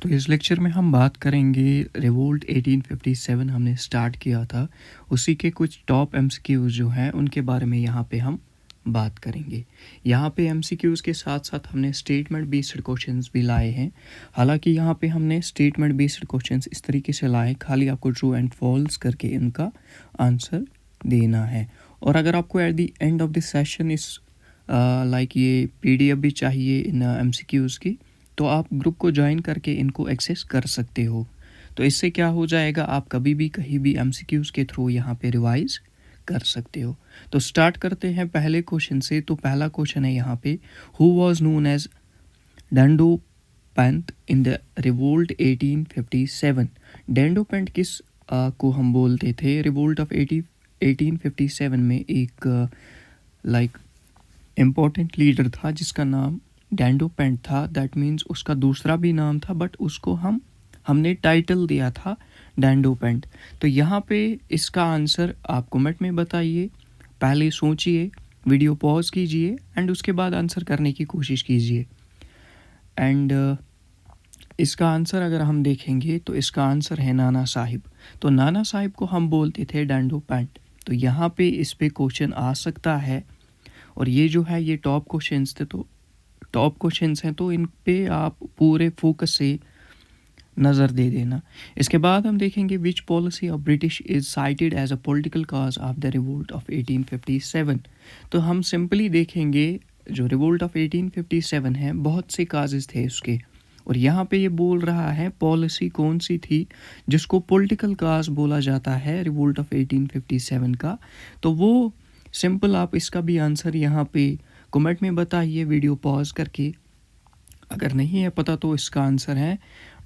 तो इस लेक्चर में हम बात करेंगे रिवोल्ट 1857 हमने स्टार्ट किया था, उसी के कुछ टॉप एमसीक्यूज़ जो हैं उनके बारे में यहाँ पे हम बात करेंगे। यहाँ पे एमसीक्यूज़ के साथ साथ हमने स्टेटमेंट बेस्ड क्वेश्चंस भी लाए हैं। हालांकि यहाँ पे हमने स्टेटमेंट बेस्ड क्वेश्चंस इस तरीके से लाए, खाली आपको ट्रू एंड फॉल्स करके इनका आंसर देना है। और अगर आपको at the end of the session इस लाइक ये पीडीएफ भी चाहिए इन एमसीक्यूज़ की, तो आप ग्रुप को ज्वाइन करके इनको एक्सेस कर सकते हो। तो इससे क्या हो जाएगा, आप कभी भी कहीं भी एमसीक्यूज़ के थ्रू यहाँ पे रिवाइज कर सकते हो। तो स्टार्ट करते हैं पहले क्वेश्चन से। तो पहला क्वेश्चन है यहाँ पे, who was known as Dhondopant in the revolt 1857। Dhondopant किस को हम बोलते थे? रिवोल्ट ऑफ 1857 में एक लाइक इम्पोर्टेंट लीडर था जिसका नाम डेंडोपेंट था। दैट मीन्स उसका दूसरा भी नाम था, बट उसको हमने टाइटल दिया था डेंडोपेंट। तो यहाँ पे इसका आंसर आप कमेंट में बताइए, पहले सोचिए, वीडियो पॉज कीजिए एंड उसके बाद आंसर करने की कोशिश कीजिए। एंड इसका आंसर अगर हम देखेंगे तो इसका आंसर है नाना साहिब। तो नाना साहिब को हम बोलते थे डेंडोपेंट। तो यहाँ पे इस पे क्वेश्चन आ सकता है, और ये जो है ये टॉप क्वेश्चंस थे, तो टॉप क्वेश्चंस हैं तो इन पे आप पूरे फोकस से नज़र दे देना। इसके बाद हम देखेंगे which policy of British is cited as a political cause of the revolt of 1857। तो हम सिंपली देखेंगे जो रिवोल्ट ऑफ 1857 है, बहुत से काजेज़ थे उसके, और यहाँ पे ये बोल रहा है पॉलिसी कौन सी थी जिसको पॉलिटिकल काज बोला जाता है रिवोल्ट ऑफ 1857 का। तो वो सिंपल आप इसका भी आंसर यहाँ पे कमेंट में बताइए वीडियो पॉज करके। अगर नहीं है पता तो इसका आंसर है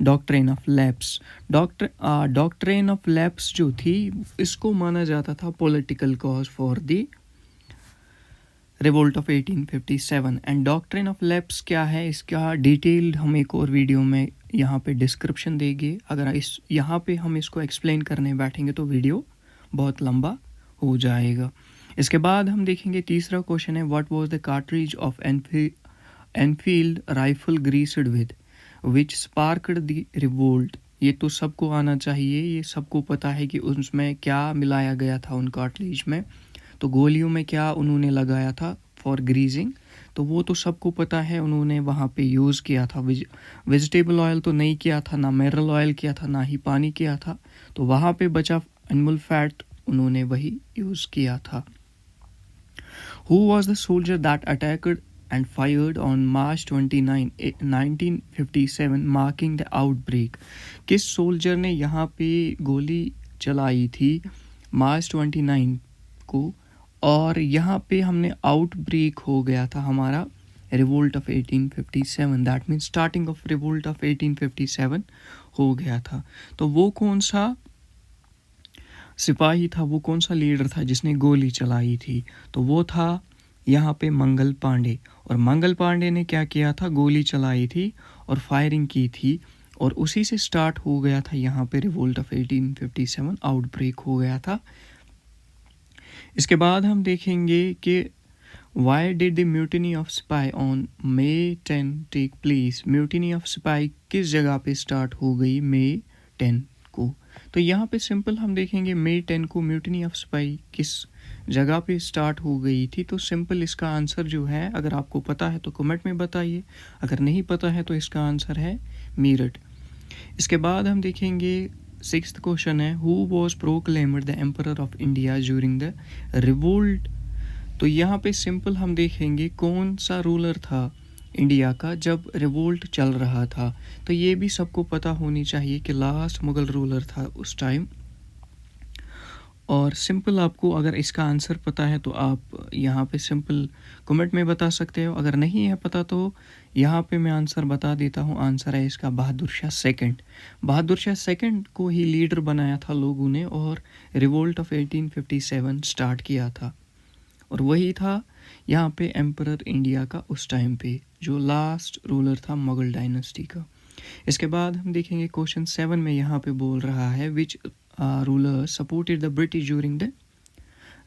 doctrine of lapse. Doctrine of lapse जो थी, इसको माना जाता था political cause for the revolt of 1857। And doctrine of lapse क्या है, इसका डिटेल्ड हम एक और वीडियो में यहाँ पे डिस्क्रिप्शन देंगे। अगर इस यहाँ पे हम इसको एक्सप्लेन करने बैठेंगे तो वीडियो बहुत लंबा हो जाएगा। इसके बाद हम देखेंगे तीसरा क्वेश्चन है, what was the cartridge of Enfield rifle greased with which sparked the revolt. ये तो सबको आना चाहिए, ये सबको पता है कि उसमें क्या मिलाया गया था उन कार्ट्रिज में। तो गोलियों में क्या उन्होंने लगाया था फॉर ग्रीजिंग, तो वो तो सबको पता है, उन्होंने वहाँ पे यूज़ किया था वेजिटेबल ऑयल तो नहीं किया था, ना मिनरल ऑयल किया था, ना ही पानी किया था। तो वहाँ पे बचा एनिमल फैट, उन्होंने वही यूज़ किया था। Who was the soldier that attacked and fired on March 29, 1957, marking the outbreak? किस सोल्जर ने यहाँ पे गोली चलाई थी मार्च 29 को, और यहाँ पे हमने आउटब्रेक हो गया था हमारा revolt of 1857। That means starting of revolt of 1857 हो गया था। तो वो कौन सा सिपाही था, वो कौन सा लीडर था जिसने गोली चलाई थी? तो वो था यहाँ पे मंगल पांडे। और मंगल पांडे ने क्या किया था, गोली चलाई थी और फायरिंग की थी, और उसी से स्टार्ट हो गया था यहाँ पे रिवोल्ट ऑफ 1857, आउटब्रेक हो गया था। इसके बाद हम देखेंगे कि why did the mutiny of sipahi on May 10 take place. Mutiny of sipahi किस जगह पे स्टार्ट हो गई May 10 को? तो यहाँ पे सिंपल हम देखेंगे May 10 को म्यूटिनी ऑफ सिपाही किस जगह पे स्टार्ट हो गई थी। तो सिंपल इसका आंसर जो है, अगर आपको पता है तो कमेंट में बताइए, अगर नहीं पता है तो इसका आंसर है मीरठ। इसके बाद हम देखेंगे सिक्स्थ क्वेश्चन है, who was proclaimed the emperor of India during the revolt. तो यहाँ पे सिंपल हम देखेंगे कौन सा रूलर था इंडिया का जब रिवोल्ट चल रहा था। तो ये भी सबको पता होनी चाहिए कि लास्ट मुगल रूलर था उस टाइम। और सिंपल आपको अगर इसका आंसर पता है तो आप यहाँ पे सिंपल कमेंट में बता सकते हो, अगर नहीं है पता तो यहाँ पे मैं आंसर बता देता हूँ। आंसर है इसका बहादुर शाह सेकंड। बहादुर शाह सेकंड को ही लीडर बनाया था लोगों ने, और रिवोल्ट ऑफ 1857 स्टार्ट किया था, और वही था यहाँ पे एम्परर इंडिया का उस टाइम पे, जो लास्ट रूलर था मुगल डायनेस्टी का। इसके बाद हम देखेंगे क्वेश्चन 7 में यहाँ पे बोल रहा है which ruler supported the British during the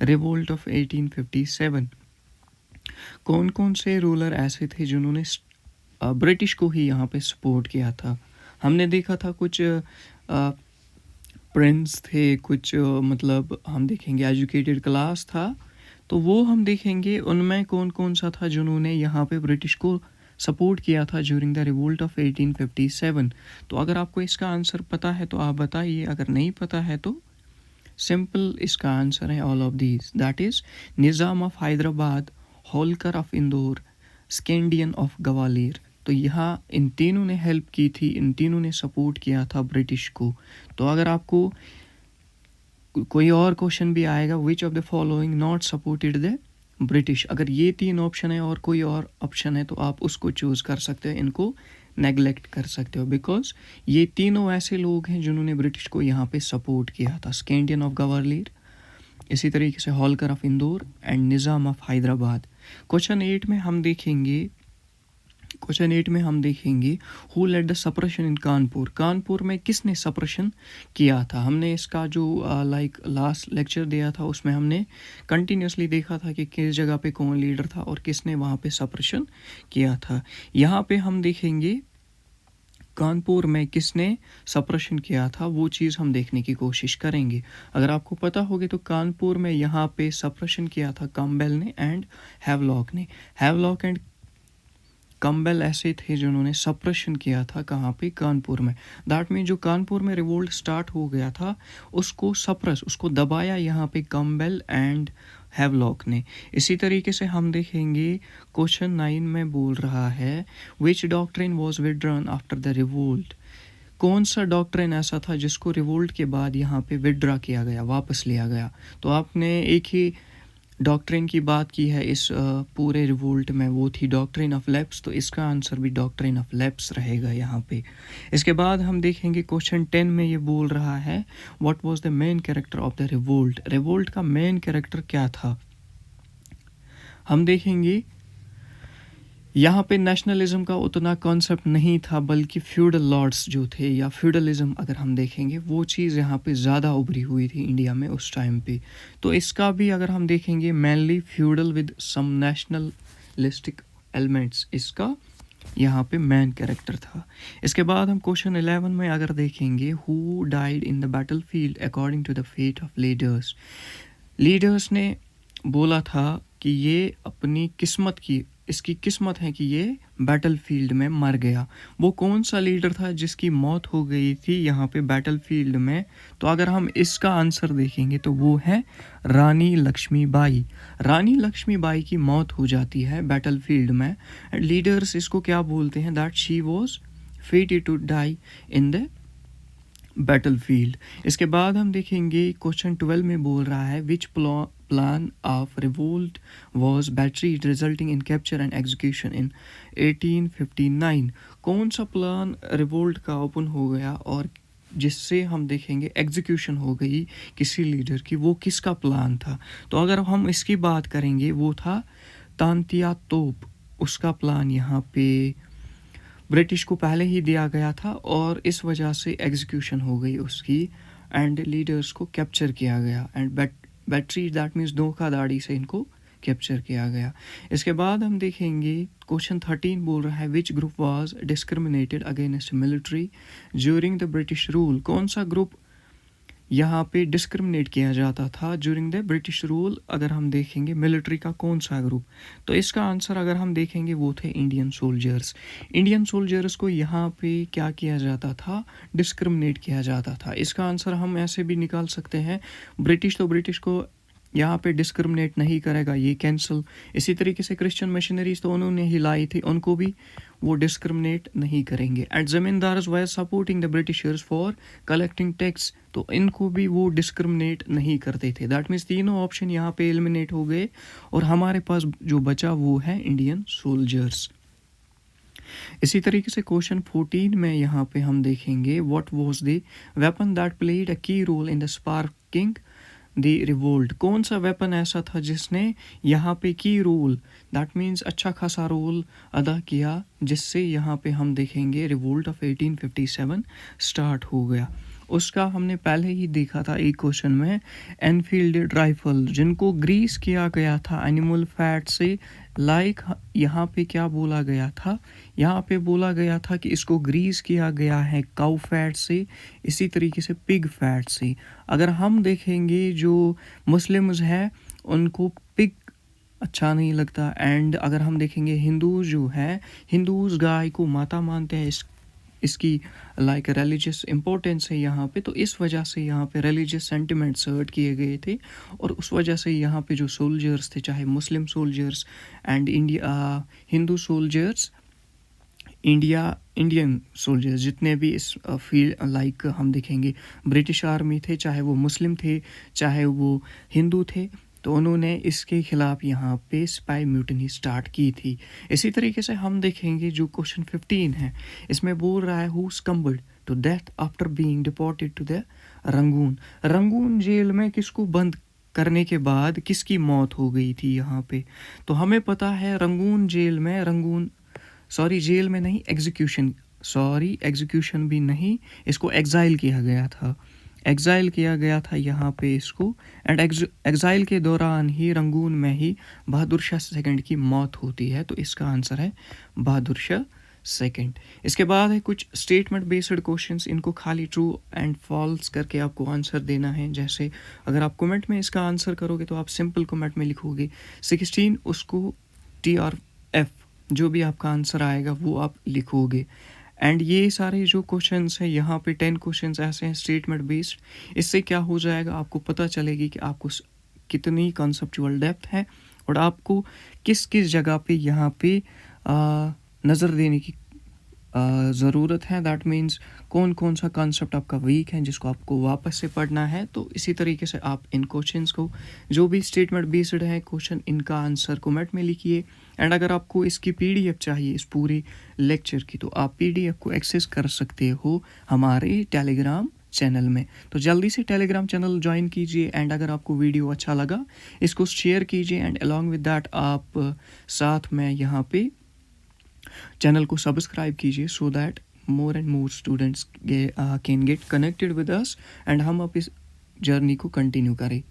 revolt of 1857। कौन कौन से रूलर ऐसे थे जिन्होंने ब्रिटिश को ही यहाँ पे सपोर्ट किया था? हमने देखा था कुछ प्रिंस थे, कुछ मतलब हम देखेंगे एजुकेटेड क्लास था, तो वो हम देखेंगे उनमें कौन कौन सा था जिन्होंने यहाँ पे ब्रिटिश को सपोर्ट किया था ज्यूरिंग द रिवोल्ट ऑफ 1857। तो अगर आपको इसका आंसर पता है तो आप बताइए, अगर नहीं पता है तो सिंपल इसका आंसर है all of these, that is Nizam of Hyderabad, Holkar of Indore, Scindia of Gwalior. तो यहाँ इन तीनों ने हेल्प की थी, इन तीनों ने सपोर्ट किया था ब्रिटिश को। तो अगर आपको कोई और क्वेश्चन भी आएगा, which of the following not supported the British, अगर ये तीन ऑप्शन है और कोई और ऑप्शन है तो आप उसको चूज़ कर सकते हो, इनको नेगलेक्ट कर सकते हो, बिकॉज ये तीनों ऐसे लोग हैं जिन्होंने ब्रिटिश को यहाँ पे सपोर्ट किया था। स्कैंडियन ऑफ ग्वालियर, इसी तरीके से Holkar of Indore and Nizam of Hyderabad. Question 8 में हम देखेंगे हु लेड द सप्रेशन इन कानपुर, कानपुर में किसने सप्रेशन किया था। हमने इसका जो लास्ट लेक्चर दिया था उसमें हमने कंटिन्यूसली देखा था कि किस जगह पे कौन लीडर था और किसने वहाँ पे सप्रेशन किया था। यहाँ पे हम देखेंगे कानपुर में किसने सप्रेशन किया था, वो चीज़ हम देखने की कोशिश करेंगे। अगर आपको पता होगी तो कानपुर में यहाँ पे सप्रेशन किया था कैम्पबेल ने एंड हैवलॉक ने। हैवलॉक एंड कैम्पबेल ऐसे थे जिन्होंने सप्रेशन किया था कहाँ पे, कानपुर में। दैट मीन जो कानपुर में रिवोल्ट स्टार्ट हो गया था उसको दबाया यहाँ पे कैम्पबेल एंड हैवलॉक ने। इसी तरीके से हम देखेंगे क्वेश्चन 9 में बोल रहा है which doctrine was withdrawn after the revolt, कौन सा डॉक्ट्रिन ऐसा था जिसको रिवोल्ट के बाद यहाँ पे विड्रॉ किया गया, वापस लिया गया। तो आपने एक ही डॉक्ट्रिन की बात की है इस पूरे रिवोल्ट में, वो थी डॉक्ट्रिन ऑफ लैप्स, तो इसका आंसर भी डॉक्ट्रिन ऑफ लैप्स रहेगा यहाँ पे। इसके बाद हम देखेंगे क्वेश्चन 10 में ये बोल रहा है what was the main character of the revolt, revolt का मेन कैरेक्टर क्या था। हम देखेंगे यहाँ पे नेशनलिज्म का उतना कॉन्सेप्ट नहीं था, बल्कि फ्यूडल लॉर्ड्स जो थे या फ्यूडलिज्म अगर हम देखेंगे वो चीज़ यहाँ पे ज़्यादा उभरी हुई थी इंडिया में उस टाइम पे। तो इसका भी अगर हम देखेंगे mainly feudal with some nationalistic elements, इसका यहाँ पे मेन कैरेक्टर था। इसके बाद हम क्वेश्चन 11 में अगर देखेंगे who died in the battlefield according to the fate of leaders, leaders ने बोला था कि ये अपनी किस्मत की, इसकी किस्मत है कि ये बैटलफील्ड में मर गया। वो कौन सा लीडर था जिसकी मौत हो गई थी यहाँ पे बैटलफील्ड में। तो अगर हम इसका आंसर देखेंगे तो वो है रानी लक्ष्मीबाई। रानी लक्ष्मीबाई की मौत हो जाती है बैटलफील्ड में एंड लीडर्स इसको क्या बोलते हैं, that she was fated to die in the battlefield. इसके बाद हम देखेंगे क्वेश्चन 12 में बोल रहा है which plan of revolt was betrayed resulting in capture and execution in 1859, कौन सा प्लान रिवोल्ट का ओपन हो गया और जिससे हम देखेंगे एग्जीक्यूशन हो गई किसी लीडर की, वो किसका प्लान था। तो अगर हम इसकी बात करेंगे वो था तांतिया तोप, उसका प्लान यहाँ पे ब्रिटिश को पहले ही दिया गया था और इस वजह से एग्जीक्यूशन हो गई उसकी एंड लीडर्स को कैप्चर किया गया एंड बैटरी दैट मीन्स धोखाधड़ी से इनको कैप्चर किया गया। इसके बाद हम देखेंगे क्वेश्चन 13 बोल रहा है which group was discriminated against military during the British rule, कौन सा ग्रुप यहाँ पे डिस्क्रिमिनेट किया जाता था ज्यूरिंग द ब्रिटिश रूल। अगर हम देखेंगे मिलिट्री का कौन सा ग्रुप, तो इसका आंसर अगर हम देखेंगे वो थे इंडियन सोल्जर्स। इंडियन सोल्जर्स को यहाँ पे क्या किया जाता था, डिस्क्रिमिनेट किया जाता था। इसका आंसर हम ऐसे भी निकाल सकते हैं ब्रिटिश तो ब्रिटिश को यहाँ पे डिस्क्रिमिनेट नहीं करेगा, ये कैंसिल। इसी तरीके से क्रिश्चियन मिशनरीज तो उन्होंने ही लाई थी, उनको भी वो डिस्क्रिमिनेट नहीं करेंगे। And zamindars were supporting the Britishers for collecting tax, तो इनको भी वो डिस्क्रिमिनेट नहीं करते थे। दैट मीन्स तीनों ऑप्शन यहाँ पे एलिमिनेट हो गए और हमारे पास जो बचा वो है इंडियन सोल्जर्स। इसी तरीके से क्वेश्चन 14 में यहाँ पे हम देखेंगे what was the weapon that played a key role in the sparking the revolt, कौन सा वेपन ऐसा था जिसने यहाँ पे की रोल दैट मीन्स अच्छा खासा रोल अदा किया जिससे यहाँ पे हम देखेंगे रिवोल्ट ऑफ 1857 स्टार्ट हो गया। उसका हमने पहले ही देखा था एक क्वेश्चन में। एनफील्ड राइफल जिनको ग्रीस किया गया था एनिमल फैट से, लाइक यहाँ पे क्या बोला गया था, यहाँ पे बोला गया था कि इसको ग्रीस किया गया है काउ फैट से, इसी तरीके से पिग फैट से। अगर हम देखेंगे जो मुस्लिम्स हैं उनको पिग अच्छा नहीं लगता, एंड अगर हम देखेंगे हिंदूज जो है, हिंदूज गाय को माता मानते हैं, इसकी लाइक रिलीजियस इम्पोर्टेंस है यहाँ पे, तो इस वजह से यहाँ पे रिलीजियस सेंटिमेंट्स हर्ट किए गए थे, और उस वजह से यहाँ पे जो सोल्जर्स थे, चाहे Muslim soldiers and Hindu soldiers, Indian soldiers, जितने भी इस फील्ड लाइक हम देखेंगे ब्रिटिश आर्मी थे, चाहे वो मुस्लिम थे चाहे वो हिंदू थे, तो उन्होंने इसके खिलाफ यहाँ पे स्पाई म्यूटनी स्टार्ट की थी। इसी तरीके से हम देखेंगे जो क्वेश्चन 15 है, इसमें बोल रहा है who succumbed to death after being deported to the Rangoon. Rangoon jail में किसको बंद करने के बाद किसकी मौत हो गई थी यहाँ पे, तो हमें पता है रंगून जेल में, जेल में नहीं, एग्जीक्यूशन भी नहीं, इसको एग्जाइल किया गया था, एग्जाइल किया गया था यहाँ पे इसको, एंड एग्जाइल के दौरान ही रंगून में ही बहादुर शाह सेकंड की मौत होती है, तो इसका आंसर है बहादुर शाह सेकंड। इसके बाद है कुछ स्टेटमेंट बेस्ड क्वेश्चंस, इनको खाली ट्रू एंड फॉल्स करके आपको आंसर देना है। जैसे अगर आप कमेंट में इसका आंसर करोगे तो आप सिंपल कमेंट में लिखोगे 16, उसको टी और एफ, जो भी आपका आंसर आएगा वो आप लिखोगे। एंड ये सारे जो क्वेश्चंस हैं यहाँ पे 10 क्वेश्चंस ऐसे हैं स्टेटमेंट बेस्ड, इससे क्या हो जाएगा, आपको पता चलेगी कि आपको कितनी कॉन्सेप्चुअल डेप्थ है और आपको किस किस जगह पे यहाँ पे नज़र देने की ज़रूरत है। दैट मीन्स कौन कौन सा कॉन्सेप्ट आपका वीक है जिसको आपको वापस से पढ़ना है। तो इसी तरीके से आप इन क्वेश्चंस को, जो भी स्टेटमेंट बेस्ड है क्वेश्चन, इनका आंसर कमेंट में लिखिए। एंड अगर आपको इसकी पीडीएफ चाहिए इस पूरे लेक्चर की, तो आप पीडीएफ को एक्सेस कर सकते हो हमारे टेलीग्राम चैनल में। तो जल्दी से टेलीग्राम चैनल ज्वाइन कीजिए, एंड अगर आपको वीडियो अच्छा लगा इसको शेयर कीजिए, एंड अलॉन्ग विद दैट आप साथ में यहाँ पे चैनल को सब्सक्राइब कीजिए, so that more and more students can get connected with us, and हम अब इस जर्नी को कंटिन्यू करें।